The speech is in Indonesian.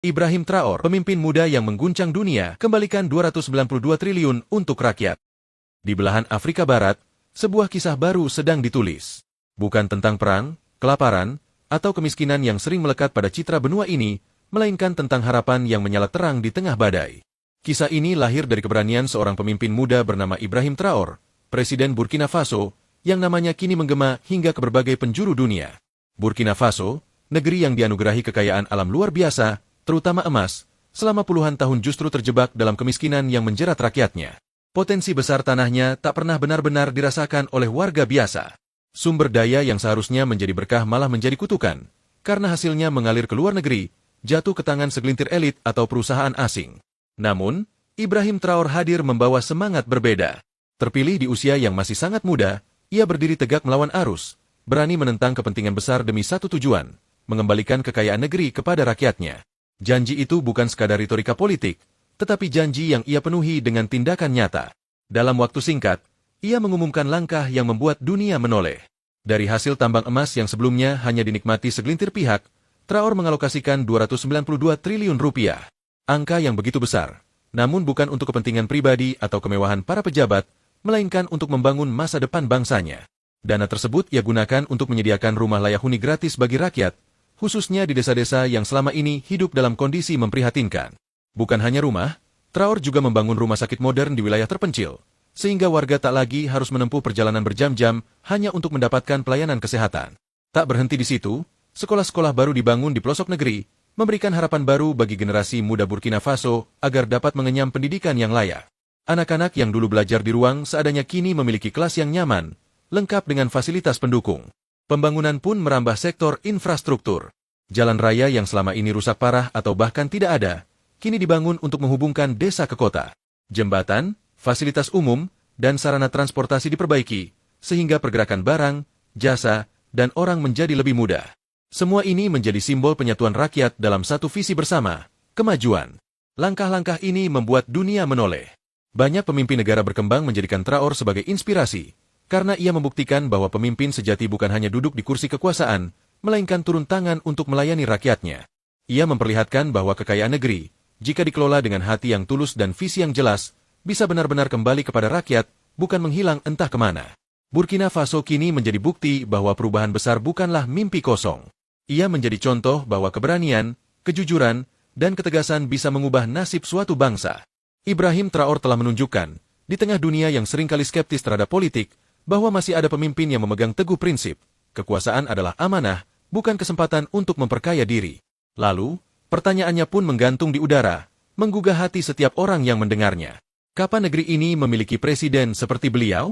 Ibrahim Traor, pemimpin muda yang mengguncang dunia, kembalikan 292 triliun untuk rakyat. Di belahan Afrika Barat, sebuah kisah baru sedang ditulis. Bukan tentang perang, kelaparan, atau kemiskinan yang sering melekat pada citra benua ini, melainkan tentang harapan yang menyala terang di tengah badai. Kisah ini lahir dari keberanian seorang pemimpin muda bernama Ibrahim Traor, Presiden Burkina Faso, yang namanya kini menggema hingga ke berbagai penjuru dunia. Burkina Faso, negeri yang dianugerahi kekayaan alam luar biasa, terutama emas, selama puluhan tahun justru terjebak dalam kemiskinan yang menjerat rakyatnya. Potensi besar tanahnya tak pernah benar-benar dirasakan oleh warga biasa. Sumber daya yang seharusnya menjadi berkah malah menjadi kutukan, karena hasilnya mengalir ke luar negeri, jatuh ke tangan segelintir elit atau perusahaan asing. Namun, Ibrahim Traor hadir membawa semangat berbeda. Terpilih di usia yang masih sangat muda, ia berdiri tegak melawan arus, berani menentang kepentingan besar demi satu tujuan, mengembalikan kekayaan negeri kepada rakyatnya. Janji itu bukan sekadar retorika politik, tetapi janji yang ia penuhi dengan tindakan nyata. Dalam waktu singkat, ia mengumumkan langkah yang membuat dunia menoleh. Dari hasil tambang emas yang sebelumnya hanya dinikmati segelintir pihak, Traor mengalokasikan 292 triliun rupiah. Angka yang begitu besar, namun bukan untuk kepentingan pribadi atau kemewahan para pejabat, melainkan untuk membangun masa depan bangsanya. Dana tersebut ia gunakan untuk menyediakan rumah layak huni gratis bagi rakyat, khususnya di desa-desa yang selama ini hidup dalam kondisi memprihatinkan. Bukan hanya rumah, Traor juga membangun rumah sakit modern di wilayah terpencil, sehingga warga tak lagi harus menempuh perjalanan berjam-jam hanya untuk mendapatkan pelayanan kesehatan. Tak berhenti di situ, sekolah-sekolah baru dibangun di pelosok negeri, memberikan harapan baru bagi generasi muda Burkina Faso agar dapat mengenyam pendidikan yang layak. Anak-anak yang dulu belajar di ruang seadanya kini memiliki kelas yang nyaman, lengkap dengan fasilitas pendukung. Pembangunan pun merambah sektor infrastruktur. Jalan raya yang selama ini rusak parah atau bahkan tidak ada, kini dibangun untuk menghubungkan desa ke kota. Jembatan, fasilitas umum, dan sarana transportasi diperbaiki, sehingga pergerakan barang, jasa, dan orang menjadi lebih mudah. Semua ini menjadi simbol penyatuan rakyat dalam satu visi bersama, kemajuan. Langkah-langkah ini membuat dunia menoleh. Banyak pemimpin negara berkembang menjadikan Traor sebagai inspirasi, karena ia membuktikan bahwa pemimpin sejati bukan hanya duduk di kursi kekuasaan, melainkan turun tangan untuk melayani rakyatnya. Ia memperlihatkan bahwa kekayaan negeri, jika dikelola dengan hati yang tulus dan visi yang jelas, bisa benar-benar kembali kepada rakyat, bukan menghilang entah kemana. Burkina Faso kini menjadi bukti bahwa perubahan besar bukanlah mimpi kosong. Ia menjadi contoh bahwa keberanian, kejujuran, dan ketegasan bisa mengubah nasib suatu bangsa. Ibrahim Traor telah menunjukkan, di tengah dunia yang seringkali skeptis terhadap politik, bahwa masih ada pemimpin yang memegang teguh prinsip, kekuasaan adalah amanah, bukan kesempatan untuk memperkaya diri. Lalu, pertanyaannya pun menggantung di udara, menggugah hati setiap orang yang mendengarnya. Kapan negeri ini memiliki presiden seperti beliau?